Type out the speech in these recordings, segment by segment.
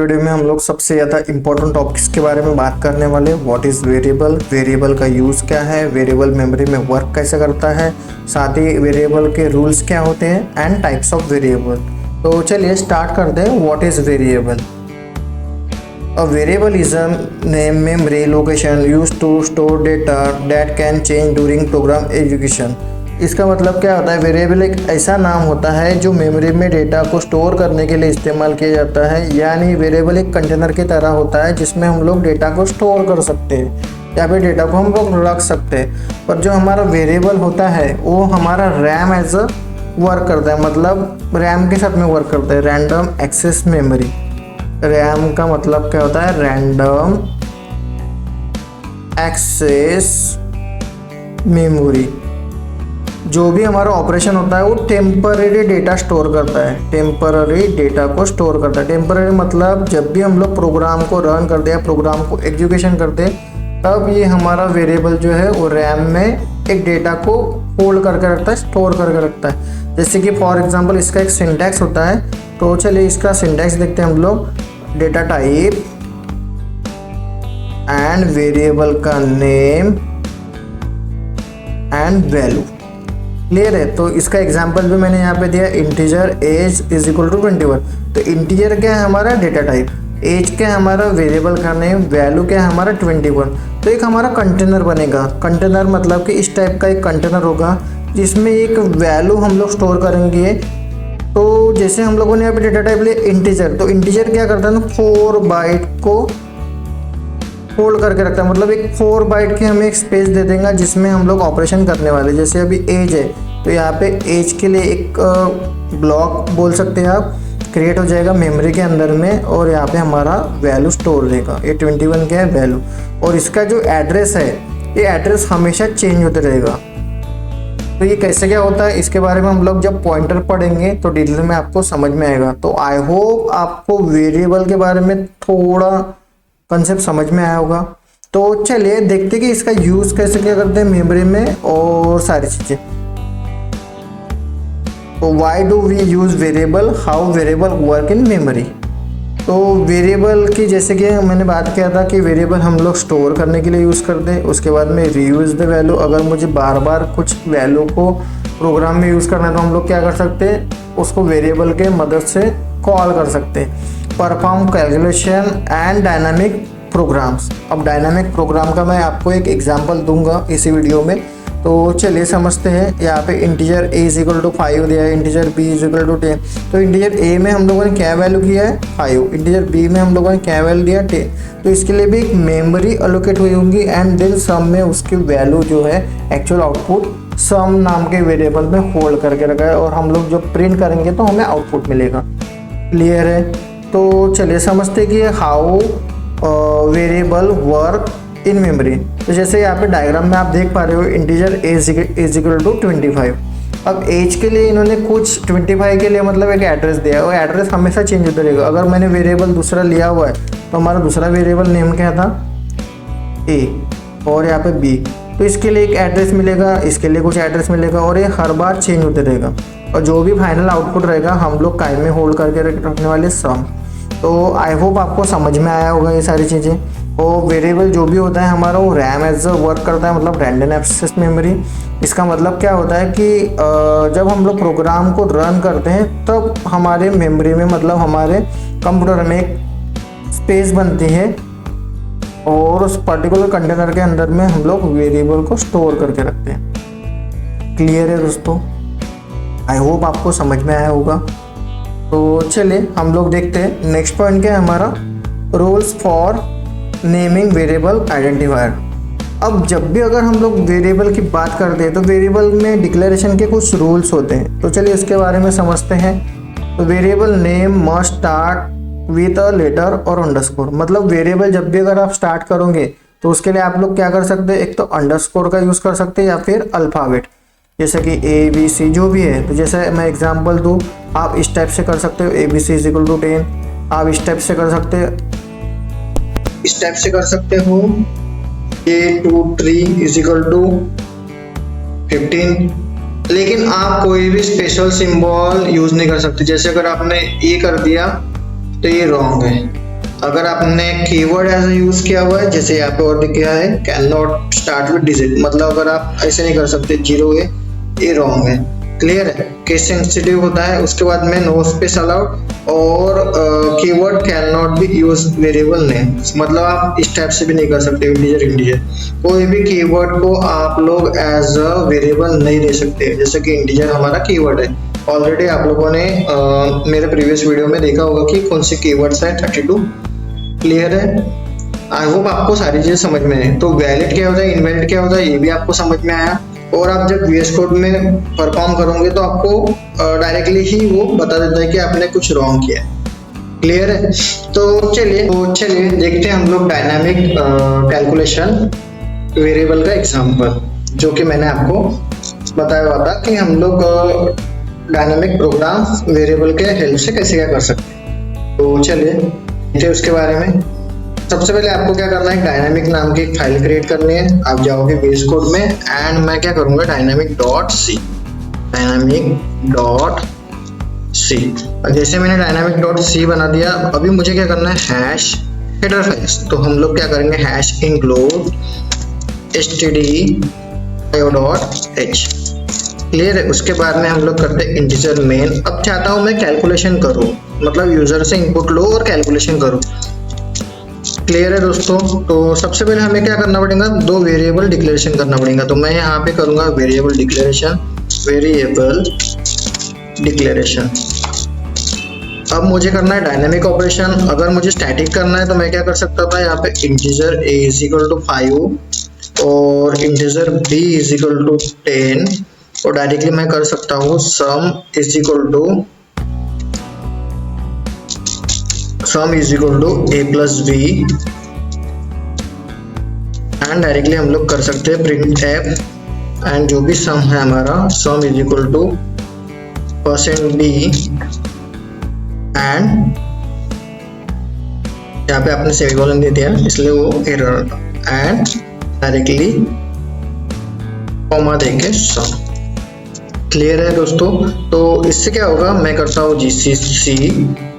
Video में हम लोग सबसे ज़्यादा इम्पोर्टेंट टॉपिक्स के बारे में बात करने वाले। व्हाट इज़ वेरिएबल, वेरिएबल का यूज़ क्या है, वेरिएबल मेमोरी में वर्क कैसे करता है, साथ ही वेरिएबल के रूल्स क्या होते हैं एंड टाइप्स ऑफ वेरिएबल। तो चलिए स्टार्ट कर दें। What is variable? A variable is a name, memory, location use to store data that can change during program execution. इसका मतलब क्या होता है? वेरिएबल एक ऐसा नाम होता है जो मेमोरी में डेटा को स्टोर करने के लिए इस्तेमाल किया जाता है। यानी वेरिएबल एक कंटेनर की तरह होता है जिसमें हम लोग डेटा को स्टोर कर सकते हैं या फिर डेटा को हम लोग रख सकते हैं। पर जो हमारा वेरिएबल होता है वो हमारा रैम एज अ वर्क करता है, मतलब रैम के साथ में वर्क करता है, रैंडम एक्सेस मेमोरी। रैम का मतलब क्या होता है? Random access memory. जो भी हमारा ऑपरेशन होता है वो टेम्पररी डेटा स्टोर करता है, टेम्पररी डेटा को स्टोर करता है। टेम्पररी मतलब जब भी हम लोग प्रोग्राम को रन करते हैं, प्रोग्राम को एग्जीक्यूशन करते हैं, तब ये हमारा वेरिएबल जो है वो रैम में एक डेटा को होल्ड करके रखता है, स्टोर करके रखता है। जैसे कि फॉर एग्जांपल इसका एक सिंटैक्स होता है, तो चलिए इसका सिंटैक्स देखते हैं हम लोग। डेटा टाइप एंड वेरिएबल का नेम एंड वैल्यू। क्लियर है? तो इसका एग्जांपल भी मैंने यहाँ पे दिया, integer age is equal to 21। तो इंटीजर क्या है? हमारा डेटा टाइप। एज क्या है? हमारा वेरिएबल का नेम। वैल्यू क्या है? हमारा 21। तो एक हमारा कंटेनर बनेगा। कंटेनर मतलब कि इस टाइप का एक कंटेनर होगा जिसमें एक वैल्यू हम लोग स्टोर करेंगे। तो जैसे हम लोगों ने यहाँ पे डेटा टाइप लिया इंटीजर, तो इंटीजर क्या करता है ना, 4 बाइट को होल्ड करके रखता है। मतलब एक 4 बाइट की हमें एक स्पेस दे देगा जिसमें हम लोग ऑपरेशन करने वाले। जैसे अभी एज है तो यहाँ पे एज के लिए एक ब्लॉक बोल सकते हैं आप, क्रिएट हो जाएगा मेमोरी के अंदर में, और यहाँ पे हमारा वैल्यू स्टोर रहेगा। ये 21 क्या है? वैल्यू। और इसका जो एड्रेस है, ये एड्रेस हमेशा चेंज होते रहेगा। तो ये कैसे क्या होता है इसके बारे में हम लोग जब पॉइंटर पढ़ेंगे तो डिटेल में आपको समझ में आएगा। तो आई होप आपको वेरिएबल के बारे में थोड़ा कंसेप्ट समझ में आया होगा। तो चलिए देखते कि इसका यूज़ कैसे क्या करते हैं मेमोरी में और सारी चीज़ें। तो why do we use variable, how variable work in memory. तो वेरिएबल की जैसे कि मैंने बात किया था कि वेरिएबल हम लोग स्टोर करने के लिए यूज़ करते हैं। उसके बाद में रीयूज़ द वैल्यू। अगर मुझे बार बार कुछ वैल्यू को प्रोग्राम में यूज़ करना है तो हम लोग क्या कर सकते हैं, उसको वेरिएबल के मदद से कॉल कर सकते हैं। Perform calculation and dynamic programs. अब डायनामिक प्रोग्राम का मैं आपको एक एग्जांपल दूंगा इसी वीडियो में। तो चलिए समझते हैं। यहाँ पे integer a is equal to 5 दिया है, integer b is equal to 10। तो इंटीजर a में हम लोगों ने क्या वैल्यू किया है? 5। इंटीजर b में हम लोगों ने क्या वैल्यू दिया? 10। तो इसके लिए भी एक मेमोरी अलोकेट हुई होंगी एंड देन सम में उसकी वैल्यू जो है एक्चुअल आउटपुट सम नाम के वेरिएबल में होल्ड करके रखा है, और हम लोग जब प्रिंट करेंगे तो हमें आउटपुट मिलेगा। क्लियर है? तो चलिए समझते कि how variable work in memory. तो जैसे यहाँ पे डायग्राम में आप देख पा रहे हो, integer age is equal to 25। अब एज के लिए इन्होंने कुछ 25 के लिए मतलब एक एड्रेस दिया है, और एड्रेस हमेशा चेंज होता रहेगा। अगर मैंने वेरिएबल दूसरा लिया हुआ है तो हमारा दूसरा वेरिएबल नेम क्या था? ए, और यहाँ पे बी। तो इसके लिए एक एड्रेस मिलेगा, इसके लिए कुछ एड्रेस मिलेगा, और ये हर बार चेंज होते रहेगा। और जो भी फाइनल आउटपुट रहेगा हम लोग काइम में होल्ड करके रखने वाले सम। तो आई होप आपको समझ में आया होगा ये सारी चीज़ें। और वेरिएबल जो भी होता है हमारा वो रैम एज अ वर्क करता है, मतलब रैंडम एक्सेस मेमोरी। इसका मतलब क्या होता है कि जब हम लोग प्रोग्राम को रन करते हैं तब हमारे मेमोरी में, मतलब हमारे कंप्यूटर में एक स्पेस बनती है, और उस पर्टिकुलर कंटेनर के अंदर में हम लोग वेरिएबल को स्टोर करके रखते हैं। क्लियर है दोस्तों? आई होप आपको समझ में आया होगा। तो चलिए हम लोग देखते हैं नेक्स्ट पॉइंट क्या है हमारा, rules for naming variable identifier. अब जब भी अगर हम लोग वेरिएबल की बात करते हैं तो वेरिएबल में डिक्लेरेशन के कुछ रूल्स होते हैं। तो चलिए इसके बारे में समझते हैं। तो variable name must start with a letter और अंडरस्कोर। मतलब वेरिएबल जब भी अगर आप स्टार्ट करोगे तो उसके लिए आप लोग क्या कर सकते हैं, एक तो अंडरस्कोर का यूज़ कर सकते हैं या फिर अल्फ़ाबेट, जैसे कि ABC जो भी है। तो जैसे मैं एग्जांपल दूँ, आप इस टाइप से कर सकते हो, ABC इज इक्वल टू 10। आप इस टाइप से कर सकते हो, इस टाइप से कर सकते हो, A23 इज इक्वल टू 15। लेकिन आप कोई भी स्पेशल सिंबल यूज नहीं कर सकते। जैसे अगर आपने ये कर दिया तो ये रॉन्ग है। अगर आपने कीवर्ड एज यूज किया हुआ है, जैसे यहाँ पे और दिया है can not start with digit, मतलब अगर आप ऐसे नहीं कर सकते, जीरो है, ये रॉन्ग है। क्लियर है, केस सेंसिटिव होता है। उसके बाद में नो स्पेस अलाउड और keyword can not be use variable name, मतलब आप इस टाइप से भी नहीं कर सकते इंटीजर इंटीजर, कोई भी कीवर्ड को आप लोग एज अ वेरिएबल नहीं दे सकते। जैसे कि इंटीजर हमारा कीवर्ड है, ऑलरेडी आप लोगों ने मेरे प्रीवियस वीडियो में देखा होगा कि कौन से कीवर्ड्स है 32। क्लियर है, आई होप आपको सारी चीजें समझ में है। तो वैलिड क्या होता है, इनवैलिड क्या होता है, ये भी आपको समझ में आया। और आप जब VS कोड में परफॉर्म करोगे तो आपको डायरेक्टली ही वो बता देता है कि आपने कुछ रॉन्ग किया है। क्लियर है, तो चलिए देखते हैं हम लोग डायनामिक कैलकुलेशन वेरिएबल का एग्जांपल, जो कि मैंने आपको बताया हुआ था कि हम लोग डायनामिक प्रोग्राम वेरिएबल के हेल्प से कैसे क्या कर सकते हैं। तो चलिए देखते हैं उसके बारे में। सबसे पहले आपको क्या करना है, डायनामिक नाम की एक फाइल क्रिएट करनी है। आप जाओगे VS कोड में एंड मैं क्या करूंगा, डायनामिक.c। जैसे मैंने डायनामिक.c बना दिया, अभी मुझे क्या करना है, हैश हेडर फाइल्स। तो हम लोग क्या करेंगे, हैश इंक्लूड stdio.h। क्लियर है, उसके बाद में हम लोग करते हैं इंटीजर मेन। अब चाहता हूं मैं कैलकुलेशन करूं, मतलब यूजर से इनपुट लो और कैलकुलेशन करूं। क्लियर है दोस्तों, तो सबसे पहले हमें क्या करना पड़ेगा, दो वेरिएबल डिक्लेरेशन करना पड़ेगा। तो मैं यहाँ पे करूंगा वेरिएबल डिक्लेरेशन। अब मुझे करना है डायनामिक ऑपरेशन। अगर मुझे स्टैटिक करना है तो मैं क्या कर सकता था, यहाँ पे integer a is equal to 5 और integer b is equal to 10, और डायरेक्टली मैं कर सकता हूँ sum is equal to a plus b, and directly हम लोग कर सकते हैं प्रिंट f, एंड जो भी सम है हमारा, sum is equal to %b, and यहाँ पे आपने सेमीकोलन दे दिया इसलिए वो एरर होता, एंड डायरेक्टली कॉमा देके सम। क्लियर है दोस्तों, तो इससे क्या होगा, मैं करता हूँ GCC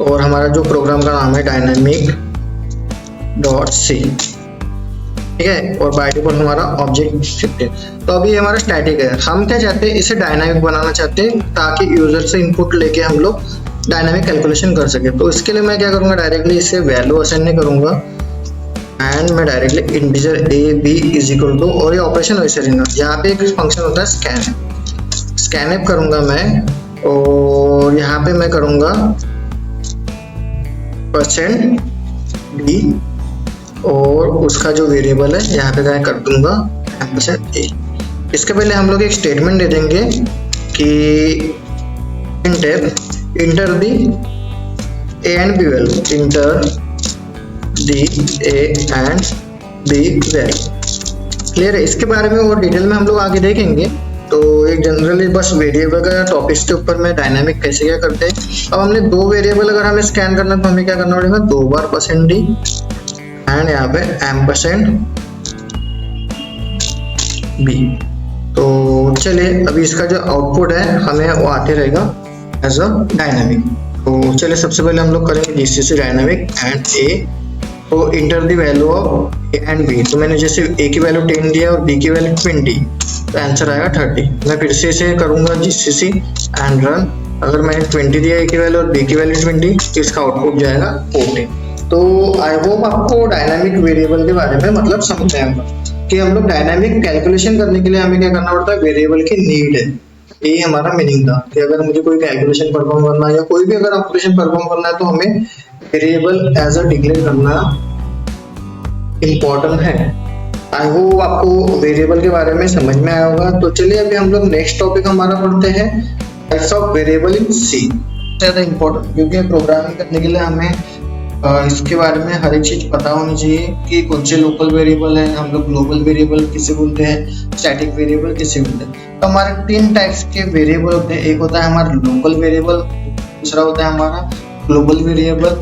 और हमारा जो प्रोग्राम का नाम है डायनामिक.c, ठीक है, और बाय डिफॉल्ट हमारा ऑब्जेक्ट 15। तो अभी हमारा स्टैटिक है। हम क्या चाहते हैं, इसे डायनामिक बनाना चाहते हैं ताकि यूजर से इनपुट लेके हम लोग डायनामिक कैलकुलेशन कर सके। तो इसके लिए मैं क्या करूंगा, डायरेक्टली इसे वैल्यू असाइन नहीं करूंगा, एंड मैं directly integer a b is equal to, और ये ऑपरेशन वैसे रहना, यहाँ पे एक फंक्शन होता है स्कैनएप करूंगा मैं, और यहाँ पे मैं करूंगा %d, और उसका जो वेरिएबल है यहाँ पे मैं कर दूंगा %a। इसके पहले हम लोग एक स्टेटमेंट दे देंगे कि inter the a and b value, inter the a and b value. Clear है, इसके बारे में और डिटेल में हम लोग आगे देखेंगे। तो एक जनरली बस वेरिएबल का टॉपिक्स के ऊपर में डायनामिक कैसे क्या करते हैं। अब हमने दो वेरिएबल अगर हमें स्कैन करना है तो हमें क्या करना पड़ेगा, 2 बार %d एंड यहाँ पे %b। तो चलिए अभी इसका जो आउटपुट है हमें वो आते रहेगा एज अ डायनामिक। तो चलिए सबसे पहले हम लोग करेंगे GCC डायनामिक एंड a, तो inter the value of a and b। तो मैंने जैसे a की वैल्यू 10 दिया और b की वैल्यू 20, तो आंसर आएगा 30। मैं फिर से इसे करूंगा GCC एंड रन। अगर मैंने 20 दिया a की वैल्यू और b की वैल्यू 20, तो इसका आउटपुट जाएगा 40। तो आई होप आपको डायनामिक वेरिएबल के बारे में मतलब समझ आएगा कि हम लोग डायनामिक कैलकुलेशन करने के लिए हमें क्या करना पड़ता है, वेरिएबल की नीड है। ये हमारा मीनिंग था कि अगर मुझे कोई कैलकुलेशन परफॉर्म करना है या कोई भी अगर ऑपरेशन परफॉर्म करना है तो हमें वेरिएबल एज अ डिक्लेयर करना इम्पोर्टेंट है। आई होप आपको वेरिएबल के बारे में समझ में आया होगा। तो चलिए अभी हम लोग नेक्स्ट टॉपिक हमारा पढ़ते हैं, types of variable in C। ज़्यादा इम्पोर्टेंट, क्योंकि प्रोग्रामिंग करने के लिए हमें इसके बारे में हर एक चीज पता होनी चाहिए कि कौन से लोकल वेरिएबल है, हम लोग ग्लोबल वेरिएबल किसे बोलते हैं, स्टैटिक वेरिएबल किसे बोलते हैं। तो हमारे 3 टाइप्स के वेरिएबल होते हैं। एक होता है हमारा लोकल वेरिएबल, दूसरा होता है हमारा ग्लोबल वेरिएबल,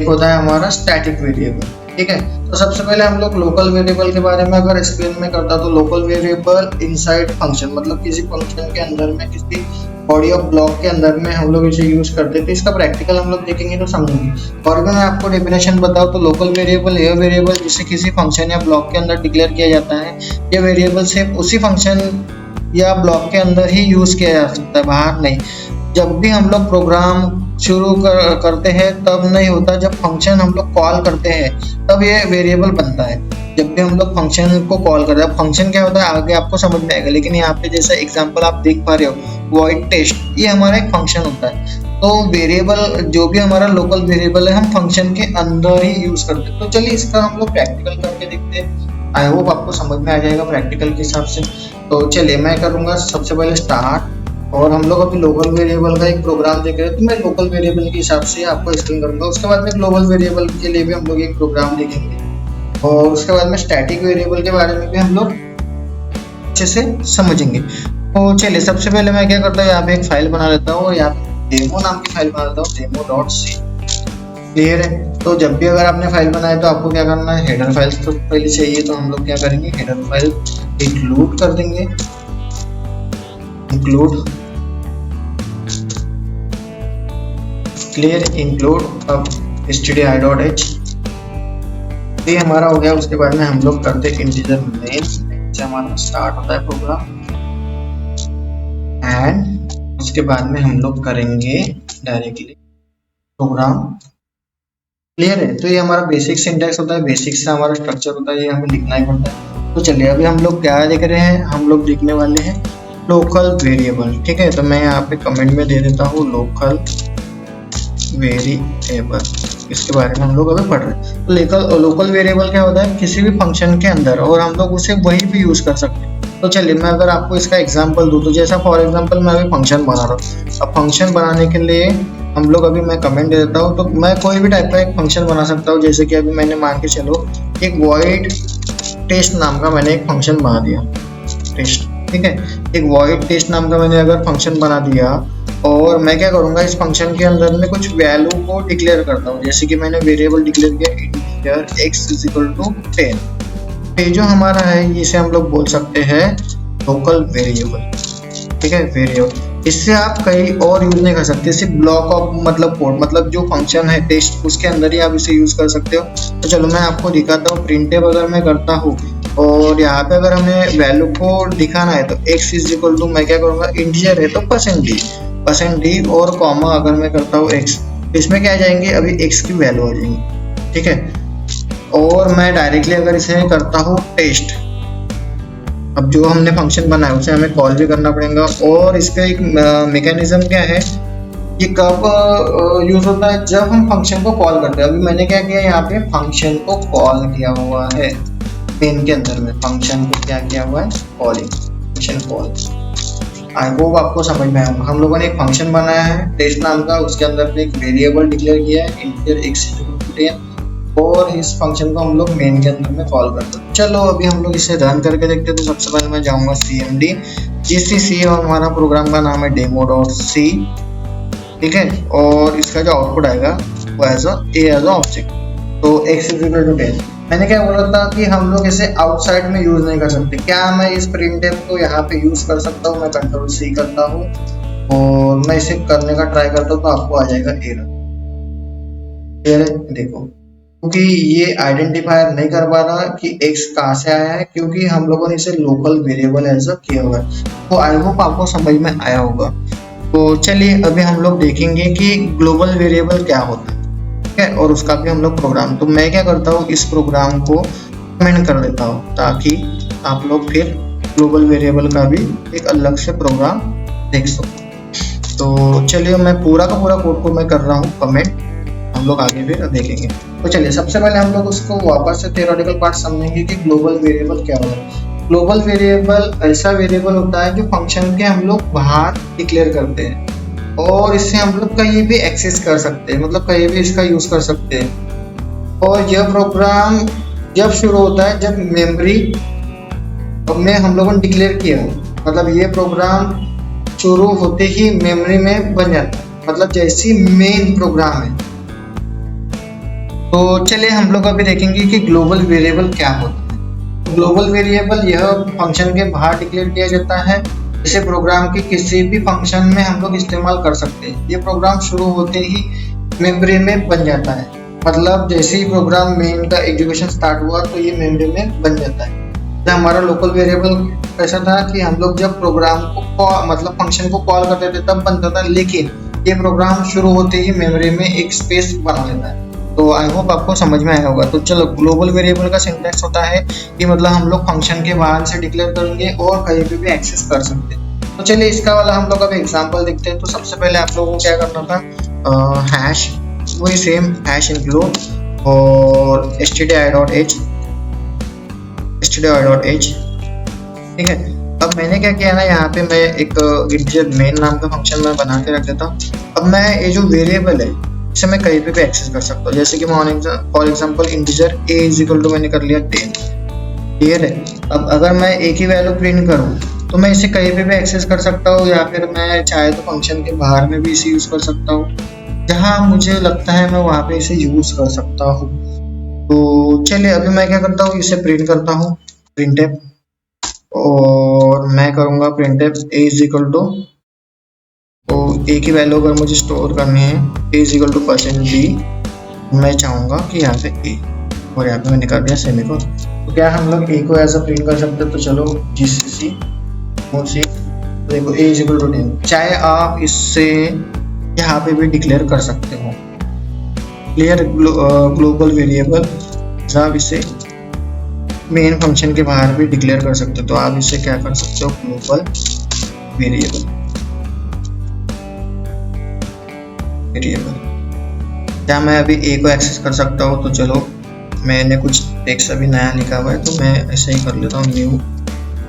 एक होता है हमारा स्टैटिक वेरिएबल। ठीक है। तो सबसे पहले हम लोग लोकल वेरिएबल के बारे में अगर एक्सप्लेन में करता तो लोकल वेरिएबल इनसाइड फंक्शन, मतलब किसी फंक्शन के अंदर में, किसी बॉडी ऑफ ब्लॉक के अंदर में हम लोग इसे यूज करते थे। इसका प्रैक्टिकल हम लोग देखेंगे तो समझेंगे। और अगर मैं आपको डेफिनेशन बताऊं तो लोकल वेरिएबल यह वेरिएबल जिसे किसी फंक्शन या ब्लॉक के अंदर डिक्लेयर किया जाता है। यह वेरिएबल सिर्फ उसी फंक्शन या ब्लॉक के अंदर ही यूज किया जा सकता है, बाहर नहीं। जब भी हम लोग प्रोग्राम शुरू करते हैं तब नहीं होता, जब फंक्शन हम लोग कॉल करते हैं तब ये वेरिएबल बनता है। जब भी हम लोग फंक्शन को कॉल करते हैं, फंक्शन क्या होता है आगे आपको समझ में आएगा, लेकिन यहाँ पे जैसा एग्जांपल आप देख पा रहे हो वॉइड टेस्ट, ये हमारा एक फंक्शन होता है। तो वेरिएबल जो भी हमारा लोकल वेरिएबल है हम फंक्शन के अंदर ही यूज करते हैं। तो चलिए इसका हम लोग प्रैक्टिकल करके देखते हैं। आई होप आपको समझ में आ जाएगा प्रैक्टिकल के हिसाब से। तो चलिए मैं करूँगा सबसे पहले स्टार्ट, और हम लोग अभी लोकल वेरिएबल का एक प्रोग्राम देख रहे हैं तो मैं लोकल वेरिएबल के हिसाब से आपको एक्सप्लेन करूंगा। उसके बाद में ग्लोबल वेरिएबल के लिए भी हम लोग एक प्रोग्राम देखेंगे, और उसके बाद में स्टैटिक वेरिएबल के बारे में भी हम लोग अच्छे से समझेंगे। तो चलिए सबसे पहले मैं क्या करता हूँ, यहाँ पे एक फाइल बना लेता हूँ, यहाँ पे डेमो नाम की फाइल बना लेता हूँ, demo.c। क्लियर है। तो जब भी अगर आपने फाइल बनाए तो आपको क्या करना है, हेडर फाइल तो पहले चाहिए, तो हम लोग क्या करेंगे, हेडर फाइल इंक्लूड कर देंगे, इंक्लूड क्लियर, इंक्लूड अब stdi.h, ये हमारा हो गया। उसके बाद में हम लोग करते हैं इंटीजर मेन से हमारा स्टार्ट होता है प्रोग्राम, एंड उसके बाद में हम लोग करेंगे डायरेक्टली प्रोग्राम। क्लियर है। तो ये हमारा बेसिक सिंटैक्स होता है, बेसिक से हमारा स्ट्रक्चर होता है, ये हमें लिखना ही पड़ता है। तो चलिए अभी हम लोग क्या लिख रहे हैं, हम लोग लिखने वाले हैं लोकल वेरिएबल। ठीक है, तो मैं यहाँ पे कमेंट में दे देता हूँ लोकल वेरिएबल, इसके बारे में हम लोग अभी पढ़ रहे हैं। तो लोकल वेरिएबल क्या होता है, किसी भी फंक्शन के अंदर, और हम लोग उसे वहीं भी यूज कर सकते हैं। तो चलिए मैं अगर आपको इसका एग्जांपल दूं, तो जैसा फॉर एग्जांपल मैं अभी फंक्शन बना रहा हूँ। अब फंक्शन बनाने के लिए हम लोग अभी मैं कमेंट दे देता हूँ, तो मैं कोई भी टाइप का एक फंक्शन बना सकता हूँ। जैसे कि अभी मैंने मान के चलो एक वॉइड टेस्ट नाम का मैंने एक फंक्शन बना दिया, टेस्ट। ठीक है, एक वॉइड टेस्ट नाम का मैंने अगर फंक्शन बना दिया, और मैं क्या करूंगा, इस फंक्शन के अंदर में कुछ वैल्यू को डिक्लेयर करता हूँ। जैसे कि मैंने वेरिएबल डिक्लेयर किया इंटीजर x = 10। ये जो हमारा है इसे हम लोग बोल सकते हैं लोकल वेरिएबल। ठीक है, वेरिएबल, इससे आप कहीं और यूज नहीं कर सकते, सिर्फ ब्लॉक ऑफ मतलब कोड, मतलब जो फंक्शन है टेस्ट उसके अंदर ही आप इसे यूज कर सकते हो। तो चलो मैं आपको दिखाता हूँ। प्रिंटफ अगर मैं करता हूँ, और यहाँ पे अगर हमें वैल्यू को दिखाना है तो x = मैं क्या करूँगा, इंटीजर है तो %d और कॉमा अगर मैं करता हूँ x, इसमें क्या आ जाएंगे, अभी x की वैल्यू आ जाएंगी। ठीक है, और मैं डायरेक्टली अगर इसे करता हूँ टेस्ट, अब जो हमने फंक्शन बनाया उसे हमें कॉल भी करना पड़ेगा। और इसका एक मैकेनिज्म क्या है, ये कब यूज होता है, जब हम फंक्शन को कॉल करते हैं। अभी मैंने क्या किया, यहाँ पे फंक्शन को कॉल किया हुआ है, मेन के अंदर में फंक्शन को क्या किया हुआ है, calling, function call. I hope आपको समझ में आएगा। हम लोगों ने एक फंक्शन बनाया है टेस्ट नाम का, उसके अंदर एक वेरिएबल डिक्लेयर किया है इंटीजर x = 10, और इस फंक्शन को हम लोग मेन के अंदर में कॉल करते हैं। चलो अभी हम लोग इसे रन करके देखते हैं। तो सबसे पहले मैं जाऊंगा cmd gcc, और हमारा प्रोग्राम का नाम है demo.c। ठीक है, और इसका जो आउटपुट आएगा वो एज अ ऑब्जेक्ट, तो x = 10। मैंने क्या बोला था कि हम लोग इसे आउटसाइड में यूज नहीं कर सकते। क्या मैं इस प्रिंटफ को यहाँ पे यूज कर सकता हूँ, मैं Ctrl+C करता हूँ और मैं इसे करने का ट्राई करता हूँ, तो आपको आ जाएगा एरर। देखो, क्योंकि ये आइडेंटिफायर नहीं कर पा रहा कि x कहाँ से आया है, क्योंकि हम लोगों ने इसे लोकल वेरिएबल एज किया हुआ है। तो आई होप आपको समझ में आया होगा। तो चलिए अभी हम लोग देखेंगे कि ग्लोबल वेरिएबल क्या होता है, ठीक है, और उसका भी हम लोग प्रोग्राम। तो मैं क्या करता हूँ, इस प्रोग्राम को कमेंट कर देता हूँ ताकि आप लोग फिर ग्लोबल वेरिएबल का भी एक अलग से प्रोग्राम देख सको। तो चलिए मैं पूरा का पूरा कोड को मैं कर रहा हूँ कमेंट, हम लोग आगे फिर देखेंगे। तो चलिए सबसे पहले हम लोग उसको वापस से थ्योरेटिकल पार्ट समझेंगे कि ग्लोबल वेरिएबल क्या होता है। ग्लोबल वेरिएबल ऐसा वेरिएबल होता है जो फंक्शन के हम लोग बाहर डिक्लेयर करते हैं, और इससे हम लोग कहीं भी एक्सेस कर सकते हैं, मतलब कहीं भी इसका यूज कर सकते हैं। और यह प्रोग्राम जब शुरू होता है जब मेमोरी में हम लोगों ने डिक्लेयर किया, मतलब ये प्रोग्राम शुरू होते ही मेमोरी में बन जाता है, मतलब जैसी मेन प्रोग्राम है तो चलिए हम लोग अभी देखेंगे कि ग्लोबल वेरिएबल क्या होता है। ग्लोबल वेरिएबल यह फंक्शन के बाहर डिक्लेयर किया जाता है, इसे प्रोग्राम के किसी भी फंक्शन में हम लोग इस्तेमाल कर सकते हैं। ये प्रोग्राम शुरू होते ही मेमोरी में बन जाता है, मतलब जैसे ही प्रोग्राम मेन का एग्जीक्यूशन स्टार्ट हुआ तो ये मेमोरी में बन जाता है। जब हमारा लोकल वेरिएबल ऐसा था कि हम लोग जब प्रोग्राम को मतलब फंक्शन को कॉल करते थे तब बनता था, लेकिन ये प्रोग्राम शुरू होते ही मेमोरी में एक स्पेस बना लेता है। तो आई होप आपको समझ में आया होगा। तो चलो, ग्लोबल वेरिएबल का सिंटैक्स होता है कि मतलब हम लोग फंक्शन के बाहर से डिक्लेयर करेंगे और कहीं पे भी एक्सेस कर सकते हैं। तो चलिए इसका वाला हम लोग अब एग्जांपल देखते हैं। तो सबसे पहले आप लोगों को क्या करना था, हैश, वही सेम हैश इंक्लूड और stdi.h, ठीक है। अब मैंने क्या किया ना, यहाँ पे मैं एक इंटीजर मेन नाम का फंक्शन मैं बना के रख देता हूँ। अब मैं ये जो वेरिएबल है इसे मैं कहीं पे भी एक्सेस कर सकता हूँ, जैसे कि for example integer a equal to मैंने कर लिया 10, क्लियर है। अब अगर मैं एक ही वैल्यू प्रिंट करूँ तो मैं इसे कहीं पे भी एक्सेस कर सकता हूँ, या फिर मैं चाहे तो फंक्शन के बाहर में भी इसे यूज कर सकता हूँ, जहाँ मुझे लगता है मैं वहाँ पे इसे यूज कर सकता हूँ। तो चलिए अभी मैं क्या करता हूँ, इसे प्रिंट करता हूँ, printf, और मैं करूँगा printf a is equal to, तो a की वैल्यू अगर मुझे स्टोर करनी है a is equal to %d, मैं चाहूँगा कि यहाँ पे a, और यहाँ पे मैंने कर दिया सेमीकोलन। तो क्या हम लोग a को एज अ प्रिंट कर सकते हैं? तो चलो gcc देखो a इज इक्वल टू 10, चाहे आप इससे यहाँ पे भी डिक्लेयर कर सकते हो, क्लियर। ग्लोबल वेरिएबल आप इसे मेन फंक्शन के बाहर भी डिक्लेयर कर सकते हो। तो आप इसे क्या कर सकते हो, ग्लोबल वेरिएबल क्या मैं अभी a को एक्सेस कर सकता हूँ? तो चलो मैंने कुछ टेक्स्ट अभी नया लिखा हुआ है तो मैं ऐसे ही कर लेता हूँ, न्यू a,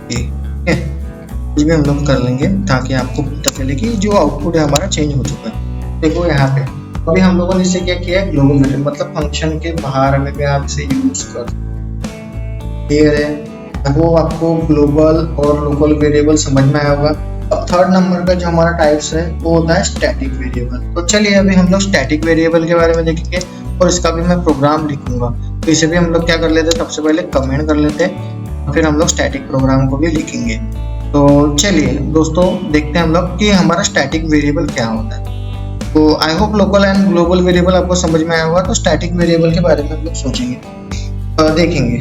ठीक है। कुछ भी हम लोग कर लेंगे ताकि आपको पता चले कि जो आउटपुट है हमारा चेंज हो चुका है। देखो यहाँ पे अभी हम लोगों ने इसे क्या किया है, ग्लोबल वेरिएबल, मतलब फंक्शन के बाहर में भी आप इसे यूज कर, क्लियर है। वो आपको ग्लोबल और लोकल वेरिएबल समझ में आया होगा। अब थर्ड नंबर का जो हमारा टाइप्स है वो होता है स्टैटिक वेरिएबल। तो चलिए अभी हम लोग स्टैटिक वेरिएबल के बारे में देखेंगे और इसका भी मैं प्रोग्राम लिखूंगा। तो इसे भी हम लोग क्या कर लेते हैं, सबसे पहले कमेंट कर लेते हैं, फिर हम लोग स्टैटिक प्रोग्राम को भी लिखेंगे। तो चलिए दोस्तों देखते हैं हम लोग कि हमारा स्टैटिक वेरिएबल क्या होता है। तो I hope local and global variable आपको समझ में आया होगा। तो स्टैटिक वेरिएबल के बारे में हम लोग सोचेंगे, देखेंगे।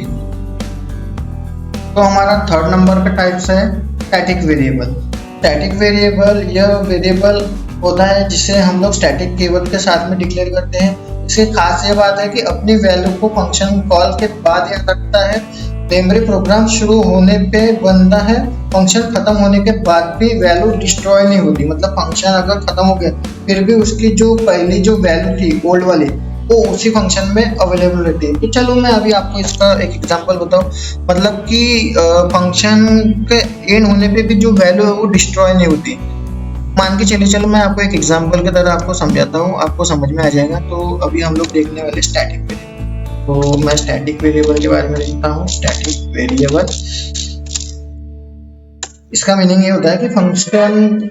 तो हमारा थर्ड नंबर का टाइप्स है स्टैटिक वेरिएबल। स्टैटिक वेरिएबल यह वेरिएबल होता है जिसे हम लोग स्टैटिक कीवर्ड के साथ में डिक्लेयर करते हैं। इसकी खास ये बात है कि अपनी वैल्यू को फंक्शन कॉल के बाद याद रखता है। मेमोरी प्रोग्राम शुरू होने पे बनता है, फंक्शन खत्म होने के बाद भी वैल्यू डिस्ट्रॉय नहीं होती, मतलब फंक्शन अगर खत्म हो गया फिर भी उसकी जो पहली जो वैल्यू थी ओल्ड वाली वो उसी फंक्शन में अवेलेबल रहती है। तो चलो मैं अभी आपको इसका एक एग्जांपल बताऊं, मतलब कि फंक्शन के एंड होने पे भी जो वैल्यू है वो डिस्ट्रॉय नहीं होती। मान के चलिए, चलो मैं आपको एक एग्जांपल की तरह आपको समझाता हूँ, आपको समझ में आ जाएगा। तो अभी हम लोग देखने वाले स्टैटिक वेरिएबल। तो मैं स्टैटिक वेरिएबल के बारे में लिखता हूँ, स्टैटिक वेरिएबल। इसका मीनिंग ये होता है कि फंक्शन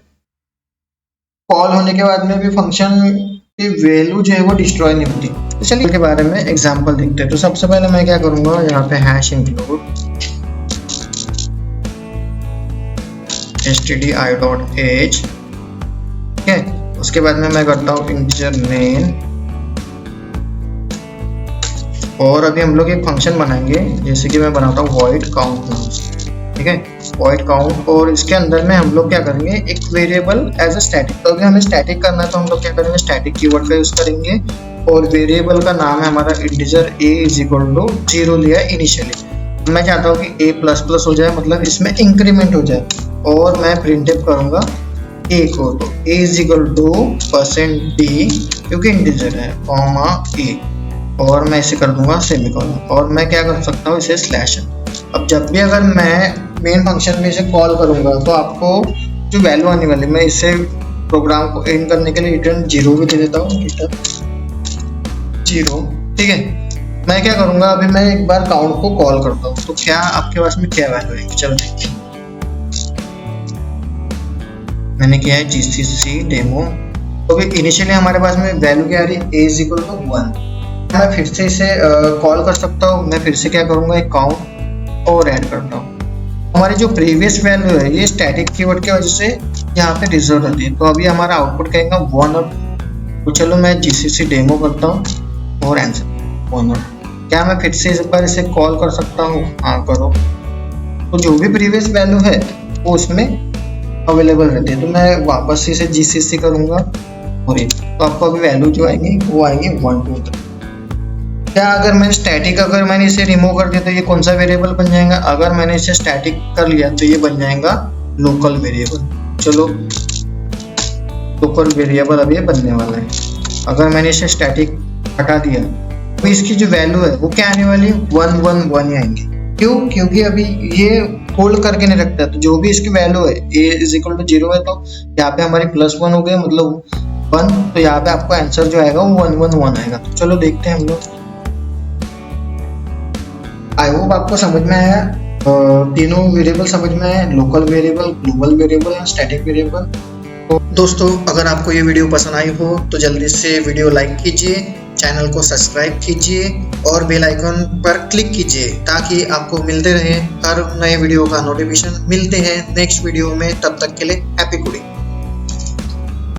कॉल होने के बाद में भी फंक्शन की वैल्यू जो है वो डिस्ट्रॉय नहीं होती। तो चलिए के बारे में एग्जांपल देखते हैं। तो सबसे पहले मैं क्या करूंगा, यहाँ पे हैश इंक्लूड stdi.h, ठीक है। उसके बाद में मैं करता हूँ इंटीजर मेन, और अभी हम लोग एक फंक्शन बनाएंगे, जैसे कि मैं बनाता हूँ void count नाम से, ठीक है, void count। और इसके अंदर में हम लोग क्या करेंगे, एक वेरिएबल एज अ स्टैटिक। तो अगर हमें स्टैटिक करना है तो हम लोग क्या करेंगे, स्टैटिक कीवर्ड का यूज करेंगे, और वेरिएबल का नाम है हमारा integer a is equal to 0 लिया इनिशियली। मैं चाहता हूँ कि a++ हो जाए, मतलब इसमें इंक्रीमेंट हो जाए, और मैं प्रिंटफ करूंगा a को। तो a is equal to %d, क्योंकि इंटीजर है, कॉमा a, और मैं इसे कर दूंगा सेमीकोलन, और मैं क्या कर सकता हूँ, इसे स्लैश। अब जब भी अगर मैं मेन फंक्शन में इसे कॉल करूंगा तो आपको जो वैल्यू आने वाली, मैं इसे प्रोग्राम को एंड करने के लिए रिटर्न 0 भी दे देता हूँ, रिटर्न 0, ठीक है। मैं क्या करूंगा, अभी मैं एक बार काउंट को कॉल करता हूँ, तो क्या आपके पास में क्या वैल्यू है, चलो देखिए। मैंने किया है जीसीसी डेमो। तो इनिशियली हमारे पास में वैल्यू क्या आ रही है, a इज इक्वल टू 1, मैं फिर से इसे कॉल कर सकता हूँ। मैं फिर से क्या करूँगा, एक काउंट और ऐड करता हूँ। हमारी जो प्रीवियस वैल्यू है ये स्टैटिक कीवर्ड की वजह से यहाँ पे रिजर्व रहती है, तो अभी हमारा आउटपुट कहेगा 1 और 2। तो चलो मैं जीसीसी डेमो करता हूँ और आंसर 1 और 2। क्या मैं फिर से इस बार इसे कॉल कर सकता हूँ? हाँ करो। तो जो भी प्रीवियस वैल्यू है वो उसमें अवेलेबल रहती है। तो मैं वापस इसे जीसीसी करूँगा और ये, तो आपको अभी वैल्यू जो आएंगी वो आएंगी 1 2 3। क्या अगर मैं स्टैटिक अगर मैंने इसे रिमूव कर दिया तो ये कौन सा वेरिएबल बन जाएगा? अगर मैंने इसे स्टैटिक कर लिया तो ये बन जाएगा लोकल वेरिएबल। चलो लोकल वेरिएबल अब ये बनने वाला है। अगर मैंने इसे स्टैटिक हटा दिया तो इसकी जो वैल्यू है वो क्या आने वाली है? 1 1 1 ही आएंगे। क्यों? क्योंकि अभी ये होल्ड करके नहीं रखता है, तो जो भी इसकी वैल्यू है a = 0 है तो यहाँ पे हमारी +1 हो गया, मतलब 1। तो यहाँ पे आपको आंसर जो आएगा वो 1 1 1 आएगा। तो चलो देखते हैं हम लोग। आई होप आपको समझ में आया, तीनों वेरिएबल समझ में आए, लोकल वेरिएबल, ग्लोबल वेरिएबल और स्टैटिक वेरिएबल। तो दोस्तों अगर आपको ये वीडियो पसंद आई हो तो जल्दी से वीडियो लाइक कीजिए, चैनल को सब्सक्राइब कीजिए और बेल आइकन पर क्लिक कीजिए ताकि आपको मिलते रहे हर नए वीडियो का नोटिफिकेशन। मिलते हैं नेक्स्ट वीडियो में, तब तक के लिए हैप्पी कोडिंग।